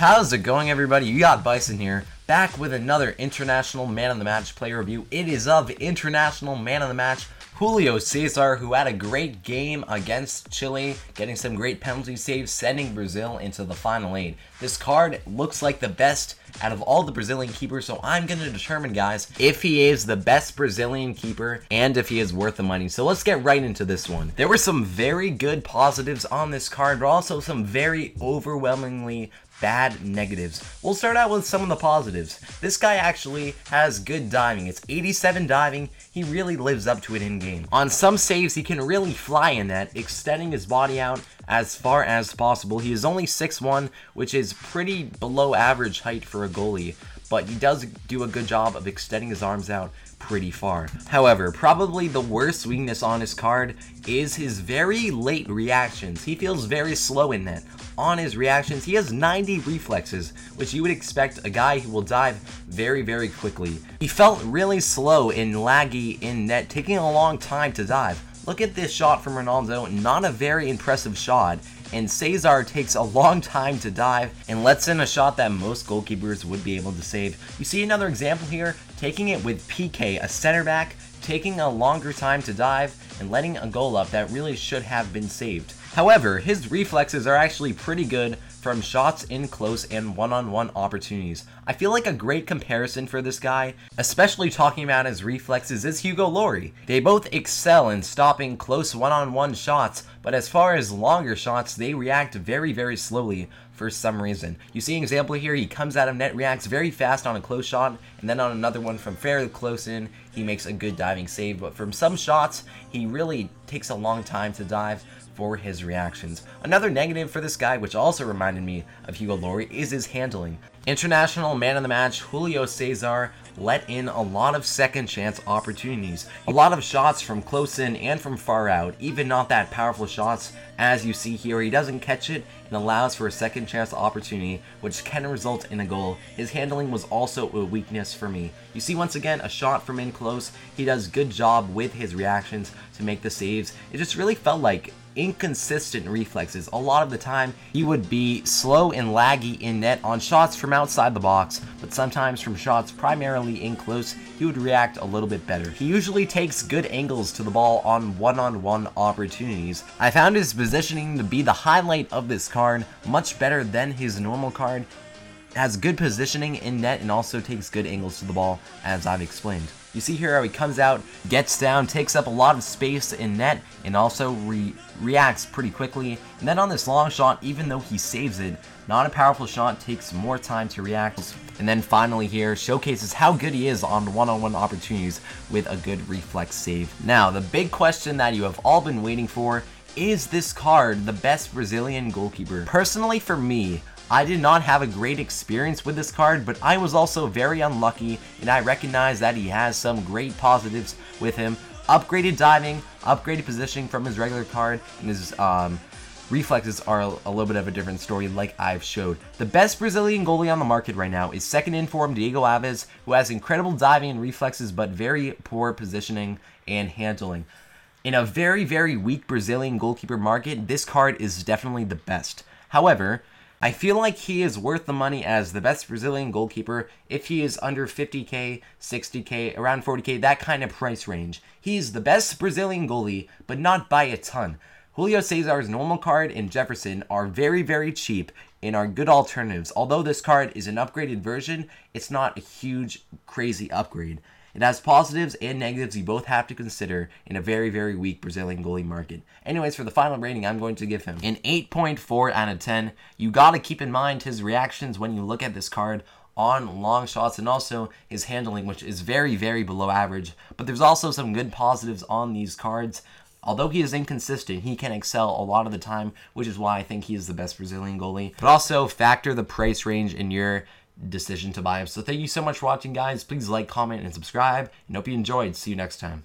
How's it going, everybody? You got Byson here, back with another International Man of the Match player review. It is of International Man of the Match, Julio Cesar, who had a great game against Chile, getting some great penalty saves, sending Brazil into the final 8. This card looks like the best out of all the Brazilian keepers, so I'm going to determine, guys, if he is the best Brazilian keeper and if he is worth the money. So let's get right into this one. There were some very good positives on this card, but also some very overwhelmingly bad negatives. We'll start out with some of the positives. This guy actually has good diving. It's 87 diving. He really lives up to it in game. On some saves, he can really fly in that, extending his body out as far as possible. He is only 6'1", which is pretty below average height for a goalie, but he does do a good job of extending his arms out pretty far. However, probably the worst weakness on his card is his very late reactions. He feels very slow in net. On his reactions, he has 90 reflexes, which you would expect a guy who will dive very, very quickly. He felt really slow and laggy in net, taking a long time to dive. Look at this shot from Ronaldo, not a very impressive shot, and Cesar takes a long time to dive and lets in a shot that most goalkeepers would be able to save. You see another example here, taking it with PK, a center back, taking a longer time to dive and letting a goal up that really should have been saved. However, his reflexes are actually pretty good from shots in close and one-on-one opportunities. I feel like a great comparison for this guy, especially talking about his reflexes, is Hugo Lloris. They both excel in stopping close one-on-one shots, but as far as longer shots, they react very, very slowly for some reason. You see an example here, he comes out of net, reacts very fast on a close shot, and then on another one from fairly close in, he makes a good diving save, but from some shots, he really takes a long time to dive for his reactions. Another negative for this guy, which also reminded me of Hugo Lloris, is his handling. International Man of the Match Julio Cesar let in a lot of second chance opportunities. A lot of shots from close in and from far out, even not that powerful shots. As you see here, he doesn't catch it and allows for a second chance opportunity, which can result in a goal. His handling was also a weakness for me. You see once again a shot from in close. He does good job with his reactions to make the saves. It just really felt like inconsistent reflexes. A lot of the time, he would be slow and laggy in net on shots from outside the box, but sometimes from shots primarily in close, he would react a little bit better. He usually takes good angles to the ball on one-on-one opportunities. I found his positioning to be the highlight of this card, much better than his normal card. Has good positioning in net and also takes good angles to the ball, as I've explained. You see here how he comes out, gets down, takes up a lot of space in net, and also reacts pretty quickly. And then on this long shot, even though he saves it, not a powerful shot, takes more time to react. And then finally here, showcases how good he is on one-on-one opportunities with a good reflex save. Now, the big question that you have all been waiting for, is this card the best Brazilian goalkeeper? Personally, for me, I did not have a great experience with this card, but I was also very unlucky, and I recognize that he has some great positives with him. Upgraded diving, upgraded positioning from his regular card, and his reflexes are a little bit of a different story like I've showed. The best Brazilian goalie on the market right now is second in form Diego Alves, who has incredible diving and reflexes, but very poor positioning and handling. In a very, very weak Brazilian goalkeeper market, this card is definitely the best. However, I feel like he is worth the money as the best Brazilian goalkeeper if he is under 50k, 60k, around 40k, that kind of price range. He's the best Brazilian goalie, but not by a ton. Julio Cesar's normal card and Jefferson are very, very cheap and are good alternatives. Although this card is an upgraded version, it's not a huge, crazy upgrade. It has positives and negatives you both have to consider in a very, very weak Brazilian goalie market. Anyways, for the final rating, I'm going to give him an 8.4 out of 10. You gotta keep in mind his reactions when you look at this card on long shots and also his handling, which is very, very below average. But there's also some good positives on these cards. Although he is inconsistent, he can excel a lot of the time, which is why I think he is the best Brazilian goalie. But also factor the price range in your decision to buy him. So thank you so much for watching, guys. Please like, comment, and subscribe, and hope you enjoyed. See you next time.